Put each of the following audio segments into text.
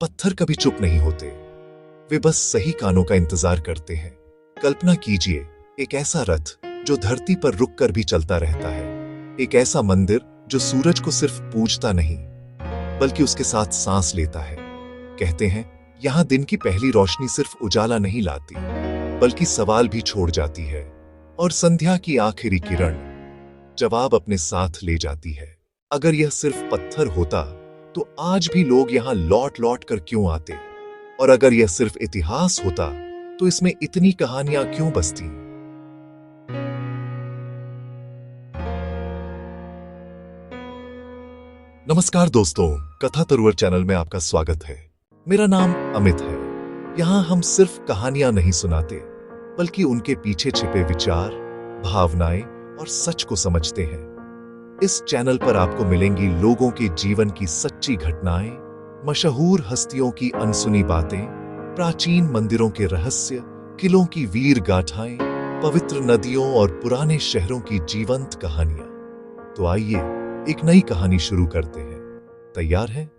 पत्थर कभी चुप नहीं होते, वे बस सही कानों का इंतजार करते हैं। कल्पना कीजिए, एक ऐसा रथ जो धरती पर रुककर भी चलता रहता है, एक ऐसा मंदिर जो सूरज को सिर्फ पूजता नहीं बल्कि उसके साथ सांस लेता है। कहते हैं यहां दिन की पहली रोशनी सिर्फ उजाला नहीं लाती बल्कि सवाल भी छोड़ जाती है, और संध्या की आखिरी किरण जवाब अपने साथ ले जाती है। अगर यह सिर्फ पत्थर होता तो आज भी लोग यहां लौट लौट कर क्यों आते, और अगर यह सिर्फ इतिहास होता तो इसमें इतनी कहानियां क्यों बसती। नमस्कार दोस्तों, कथा तरुवर चैनल में आपका स्वागत है। मेरा नाम अमित है। यहां हम सिर्फ कहानियां नहीं सुनाते बल्कि उनके पीछे छिपे विचार, भावनाएं और सच को समझते हैं। इस चैनल पर आपको मिलेंगी लोगों के जीवन की सच्ची घटनाएं, मशहूर हस्तियों की अनसुनी बातें, प्राचीन मंदिरों के रहस्य, किलों की वीर गाथाएं, पवित्र नदियों और पुराने शहरों की जीवंत कहानियां। तो आइए एक नई कहानी शुरू करते हैं। तैयार हैं?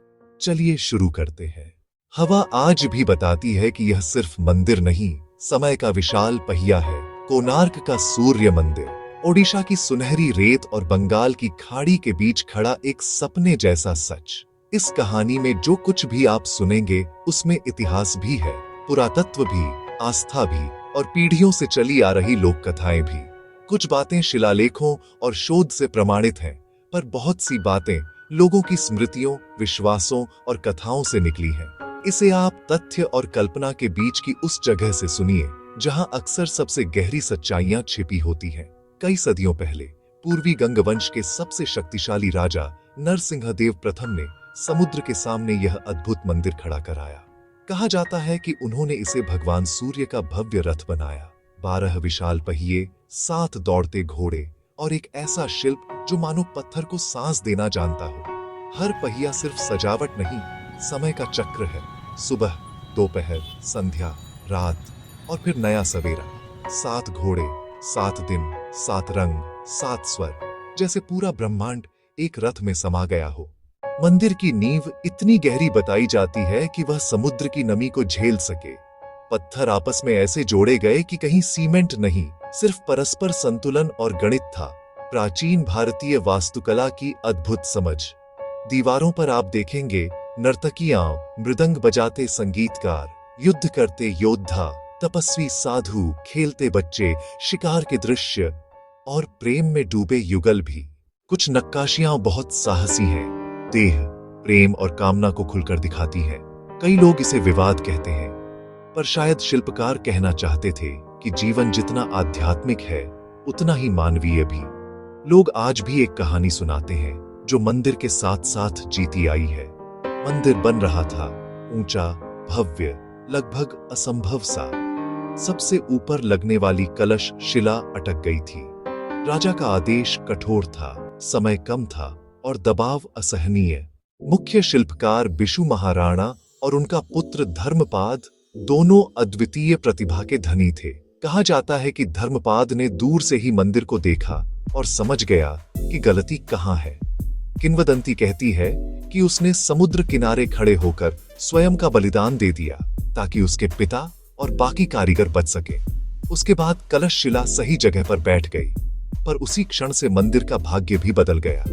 चलिए शुरू करते हैं। हवा आज भी बताती है कि यह सिर्फ मंदिर नहीं, समय का विशाल पहिया है। कोणार्क का सूर्य मंदिर, ओडिशा की सुनहरी रेत और बंगाल की खाड़ी के बीच खड़ा एक सपने जैसा सच। इस कहानी में जो कुछ भी आप सुनेंगे उसमें इतिहास भी है, पुरातत्व भी, आस्था भी और पीढ़ियों से चली आ रही लोक कथाएं भी। कुछ बातें शिलालेखों और शोध से प्रमाणित हैं, पर बहुत सी बातें लोगों की स्मृतियों, विश्वासों और कथाओं से निकली हैं। इसे आप तथ्य और कल्पना के बीच की उस जगह से सुनिए जहां अक्सर सबसे गहरी सच्चाइयां छिपी होती हैं। कई सदियों पहले पूर्वी गंगवंश के सबसे शक्तिशाली राजा नरसिंहदेव प्रथम ने समुद्र के सामने यह अद्भुत मंदिर खड़ा कराया। कहा जाता है कि उन्होंने इसे भगवान सूर्य का भव्य रथ बनाया। 12 विशाल पहिए, 7 दौड़ते घोड़े और एक ऐसा शिल्प जो मानो पत्थर को सांस देना जानता हो। हर पहिया सिर्फ सजावट नहीं, समय का चक्र है। सुबह, दोपहर, संध्या, रात और फिर नया सवेरा। 7 घोड़े, 7 दिन, 7 रंग, 7 स्वर, जैसे पूरा ब्रह्मांड एक रथ में समा गया हो। मंदिर की नींव इतनी गहरी बताई जाती है कि वह समुद्र की नमी को झेल सके। पत्थर आपस में ऐसे जोड़े गए कि कहीं सीमेंट नहीं, सिर्फ परस्पर संतुलन और गणित था। प्राचीन भारतीय वास्तुकला की अद्भुत समझ। दीवारों पर आप देखेंगे नर्तकियां, मृदंग बजाते संगीतकार, युद्ध करते योद्धा, तपस्वी साधु, खेलते बच्चे, शिकार के दृश्य और प्रेम में डूबे युगल भी। कुछ नक्काशियां बहुत साहसी हैं, देह, प्रेम और कामना को खुलकर दिखाती हैं। कई लोग इसे विवाद कहते हैं, पर शायद शिल्पकार कहना चाहते थे कि जीवन जितना आध्यात्मिक है उतना ही मानवीय भी। लोग आज भी एक कहानी सुनाते हैं जो मंदिर के साथ साथ जीती आई है। मंदिर बन रहा था, ऊंचा, भव्य, लगभग असंभव सा। सबसे ऊपर लगने वाली कलश शिला अटक गई थी। राजा का आदेश कठोर था, समय कम था और दबाव असहनीय। मुख्य शिल्पकार बिशु महाराणा और उनका पुत्र धर्मपाद दोनों अद्वितीय प्रतिभा के धनी थे। कहा जाता है कि धर्मपाद ने दूर से ही मंदिर को देखा और समझ गया कि गलती कहां है। किंवदंती कहती है कि उसने समुद्र किनारे खड़े होकर स्वयं का बलिदान दे दिया ताकि उसके पिता और बाकी कारीगर बच सके। उसके बाद कलश शिला सही जगह पर बैठ गई, पर उसी क्षण से मंदिर का भाग्य भी बदल गया।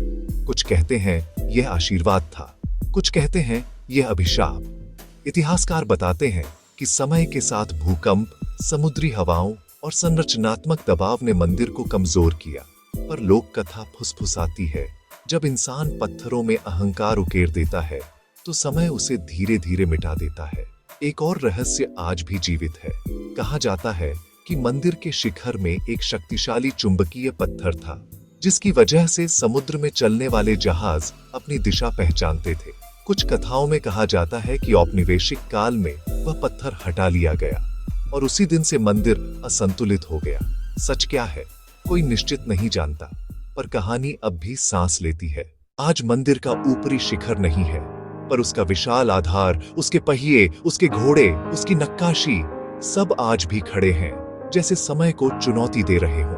कुछ कहते हैं यह आशीर्वाद था, कुछ कहते हैं यह अभिशाप। इतिहासकार बताते हैं कि समय के साथ भूकंप, समुद्री हवाओं और संरचनात्मक दबाव ने मंदिर को कमजोर किया। पर लोक कथा फुसफुसाती है, जब इंसान पत्थरों में अहंकार उकेर देता है तो समय उसे धीरे धीरे मिटा देता है। एक और रहस्य आज भी जीवित है। कहा जाता है कि मंदिर के शिखर में एक शक्तिशाली चुंबकीय पत्थर था, जिसकी वजह से समुद्र में चलने वाले जहाज अपनी दिशा पहचानते थे। कुछ कथाओं में कहा जाता है कि औपनिवेशिक काल में वह पत्थर हटा लिया गया और उसी दिन से मंदिर असंतुलित हो गया। सच क्या है, कोई निश्चित नहीं जानता, पर कहानी अब भी सांस लेती है। आज मंदिर का ऊपरी शिखर नहीं है, पर उसका विशाल आधार, उसके पहिए, उसके घोड़े, उसकी नक्काशी, सब आज भी खड़े हैं, जैसे समय को चुनौती दे रहे हों।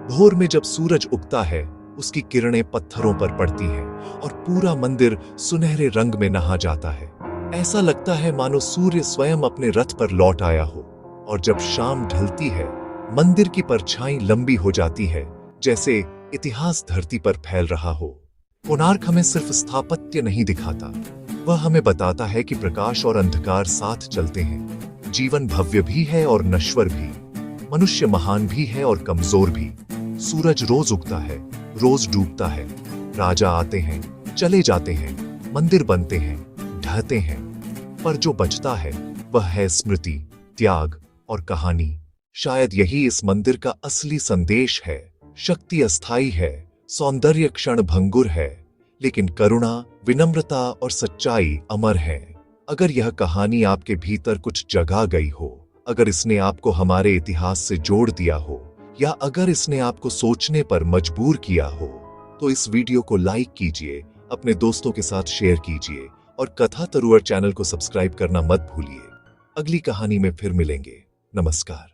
भोर में जब सूरज उगता है, उसकी किरणें पत्थरों पर पड़ती हैं और पूरा मंदिर सुनहरे रंग में नहा जाता है। ऐसा लगता है मानो सूर्य स्वयं अपने रथ पर लौट आया हो, और जब शाम ढलती है मंदिर की परछाई लंबी हो जाती है, जैसे इतिहास धरती पर फैल रहा हो। कोणार्क हमें सिर्फ स्थापत्य नहीं दिखाता, वह हमें बताता है कि प्रकाश और अंधकार साथ चलते हैं, जीवन भव्य भी है और नश्वर भी, मनुष्य महान भी है और कमजोर भी। सूरज रोज उगता है, रोज डूबता है, राजा आते हैं, चले जाते हैं, मंदिर बनते हैं, ढहते हैं, पर जो बचता है वह है स्मृति, त्याग और कहानी। शायद यही इस मंदिर का असली संदेश है। शक्ति अस्थाई है, सौंदर्य क्षण भंगुर है, लेकिन करुणा, विनम्रता और सच्चाई अमर है। अगर यह कहानी आपके भीतर कुछ जगा गई हो, अगर इसने आपको हमारे इतिहास से जोड़ दिया हो, या अगर इसने आपको सोचने पर मजबूर किया हो, तो इस वीडियो को लाइक कीजिए, अपने दोस्तों के साथ शेयर कीजिए और कथा तरुवर चैनल को सब्सक्राइब करना मत भूलिए। अगली कहानी में फिर मिलेंगे। नमस्कार।